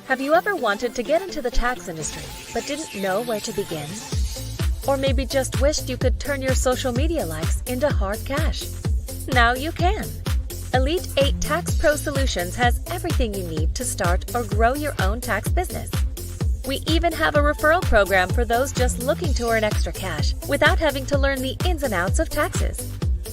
Have you ever wanted to get into the tax industry but didn't know where to begin? Or maybe just wished you could turn your social media likes into hard cash? Now you can. Elite 8 Tax Pro Solutions has everything you need to start or grow your own tax business. We even have a referral program for those just looking to earn extra cash without having to learn the ins and outs of taxes.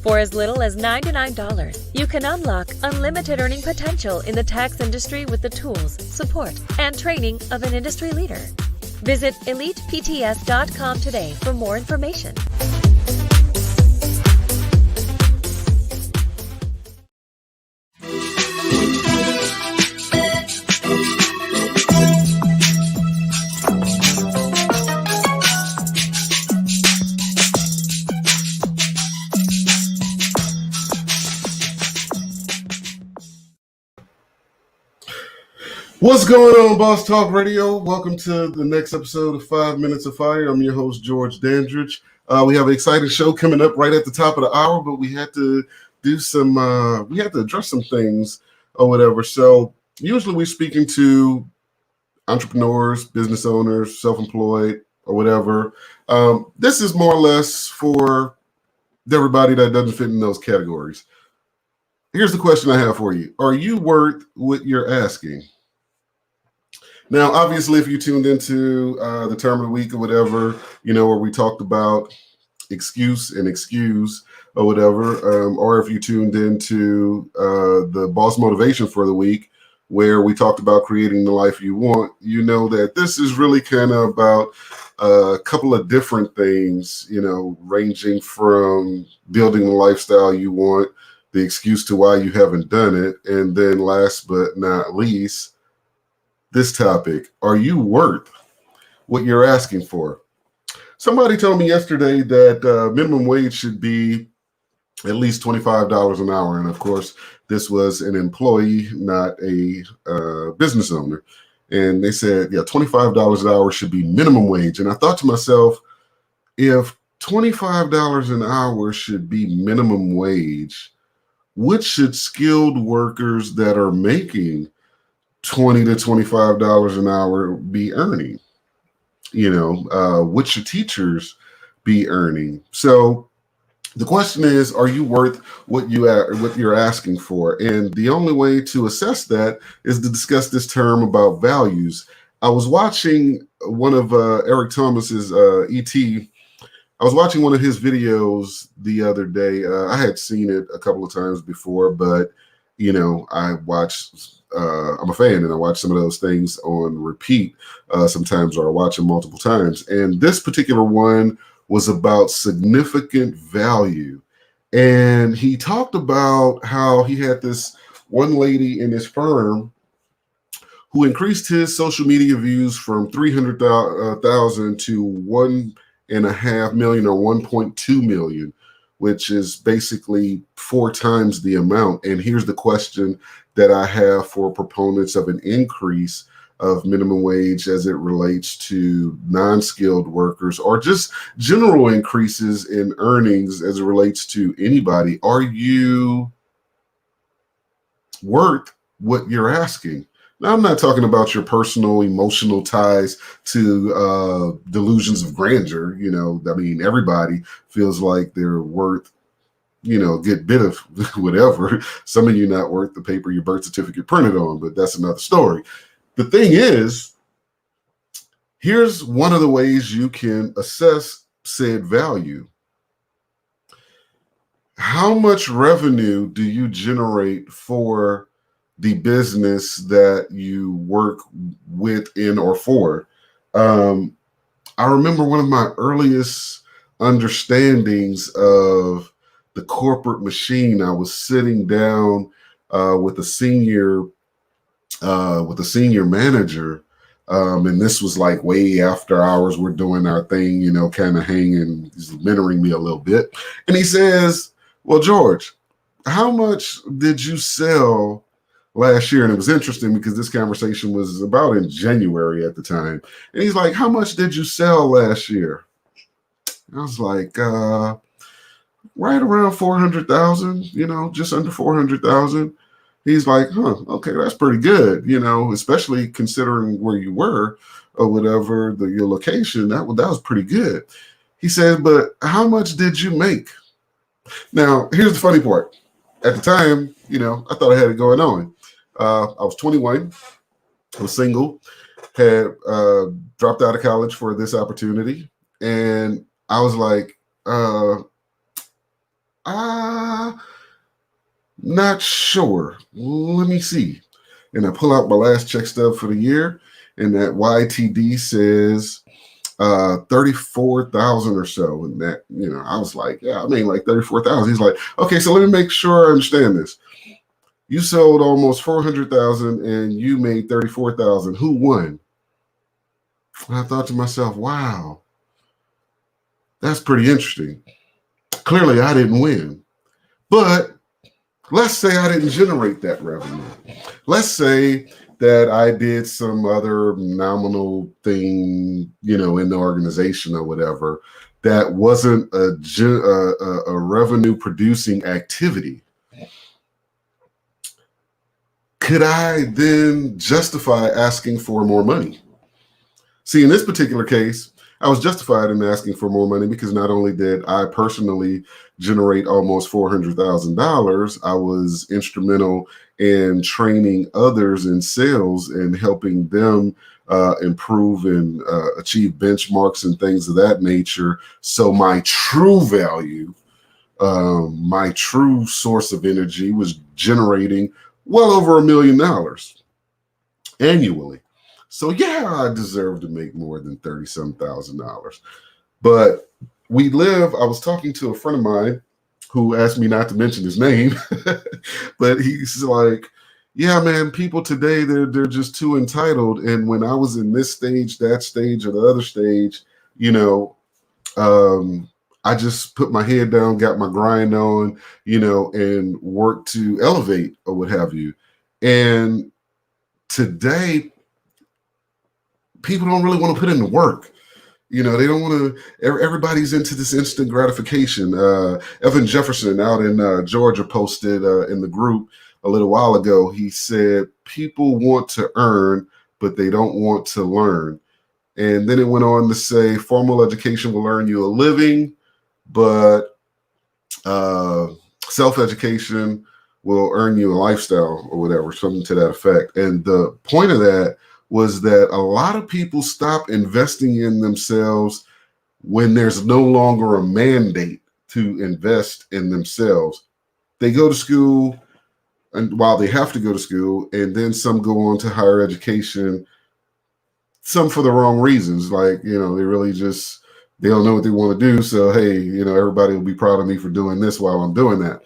For as little as $99, you can unlock unlimited earning potential in the tax industry with the tools, support, and training of an industry leader. Visit ElitePTS.com today for more information. What's going on, Boss Talk Radio? Welcome to the next episode of 5 Minutes of Fire. I'm your host, George Dandridge. We have an exciting show coming up right at the top of the hour, but we had to do some, we had to address some things or whatever. So usually we're speaking to entrepreneurs, business owners, self-employed or whatever. This is more or less for everybody that doesn't fit in those categories. Here's the question I have for you. Are you worth what you're asking? Now, obviously, if you tuned into the term of the week or whatever, you know, where we talked about excuse or whatever, or if you tuned into the boss motivation for the week, where we talked about creating the life you want, you know that this is really kind of about a couple of different things, you know, ranging from building the lifestyle you want, the excuse to why you haven't done it, and then last but not least, this topic: are you worth what you're asking for? Somebody told me yesterday that minimum wage should be at least $25 an hour. And of course, this was an employee, not a business owner. And they said, yeah, $25 an hour should be minimum wage. And I thought to myself, if $25 an hour should be minimum wage, what should skilled workers that are making $20 to $25 an hour be earning? You know, what should teachers be earning? So the question is, are you worth what you're asking for? And the only way to assess that is to discuss this term about values. I was watching one of Eric Thomas's E.T. I was watching one of his videos the other day. I had seen it a couple of times before, but you know, I'm a fan, and I watch some of those things on repeat sometimes, or I watch them multiple times. And this particular one was about significant value. And he talked about how he had this one lady in his firm who increased his social media views from 300,000 to 1.5 million or 1.2 million, which is basically 4 times the amount. And here's the question that I have for proponents of an increase of minimum wage as it relates to non-skilled workers, or just general increases in earnings as it relates to anybody. Are you worth what you're asking? Now, I'm not talking about your personal emotional ties to delusions of grandeur. You know, I mean, everybody feels like they're worth, you know, a good bit of whatever. Some of you not worth the paper your birth certificate printed on, but that's another story. The thing is, here's one of the ways you can assess said value. How much revenue do you generate for the business that you work with, in, or for? I remember one of my earliest understandings of the corporate machine. I was sitting down with a senior manager, and this was like way after hours. We're doing our thing, you know, kind of hanging. He's mentoring me a little bit, and he says, "Well, George, how much did you sell last year. And it was interesting because this conversation was about in January at the time. And he's like, how much did you sell last year? I was like, right around 400,000, just under 400,000. He's like, huh, okay, that's pretty good, especially considering where you were or whatever, your location, that was pretty good. He said, but how much did you make? Now, here's the funny part. At the time, I thought I had it going on. I was 21, I was single, had dropped out of college for this opportunity. And I was like, not sure. Let me see. And I pull out my last check stub for the year, and that YTD says 34,000 or so. And that, I was like, yeah, I mean like 34,000. He's like, okay, so let me make sure I understand this. You sold almost 400,000 and you made 34,000. Who won? And I thought to myself, wow, that's pretty interesting. Clearly, I didn't win. But let's say I didn't generate that revenue. Let's say that I did some other nominal thing, in the organization or whatever, that wasn't a revenue producing activity. Could I then justify asking for more money? See, in this particular case, I was justified in asking for more money because not only did I personally generate almost $400,000, I was instrumental in training others in sales and helping them improve and achieve benchmarks and things of that nature. So my true value, my true source of energy was generating well over $1 million annually. So yeah, I deserve to make more than $30-some thousand. But I was talking to a friend of mine who asked me not to mention his name, but he's like, yeah, man, people today, they're just too entitled. And when I was in this stage, that stage, or the other stage, I just put my head down, got my grind on, and worked to elevate or what have you. And today, people don't really want to put in the work. They don't want to, everybody's into this instant gratification. Evan Jefferson out in Georgia posted in the group a little while ago. He said, people want to earn, but they don't want to learn. And then it went on to say, formal education will earn you a living, but self-education will earn you a lifestyle or whatever, something to that effect. And the point of that was that a lot of people stop investing in themselves when there's no longer a mandate to invest in themselves. They go to school, and while they have to go to school, and then some go on to higher education, some for the wrong reasons. Like, they really just, they don't know what they want to do. So, hey, everybody will be proud of me for doing this while I'm doing that.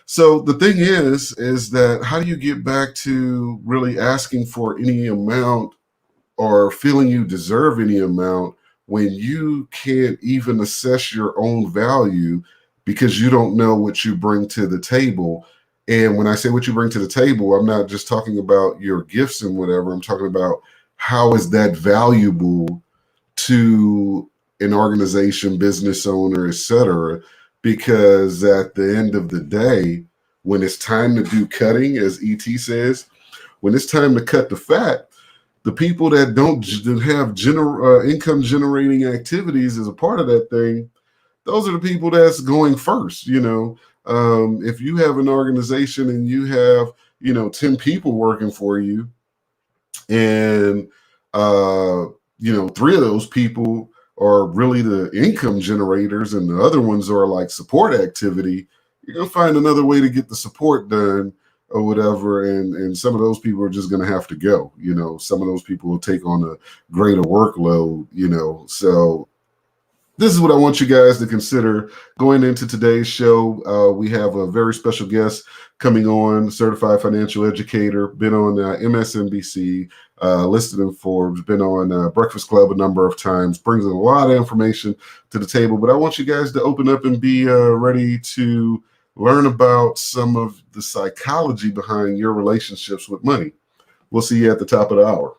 So the thing is that how do you get back to really asking for any amount or feeling you deserve any amount when you can't even assess your own value because you don't know what you bring to the table? And when I say what you bring to the table, I'm not just talking about your gifts and whatever. I'm talking about how is that valuable to an organization, business owner, etc. Because at the end of the day, when it's time to do cutting, as ET says, when it's time to cut the fat, the people that don't have income generating activities as a part of that thing, those are the people that's going first. If you have an organization and you have 10 people working for you, and 3 of those people are really the income generators and the other ones are like support activity, you're going to find another way to get the support done or whatever. And some of those people are just going to have to go. Some of those people will take on a greater workload, So this is what I want you guys to consider going into today's show. We have a very special guest coming on, certified financial educator, been on MSNBC, listed in Forbes, been on Breakfast Club a number of times, brings a lot of information to the table. But I want you guys to open up and be ready to learn about some of the psychology behind your relationships with money. We'll see you at the top of the hour.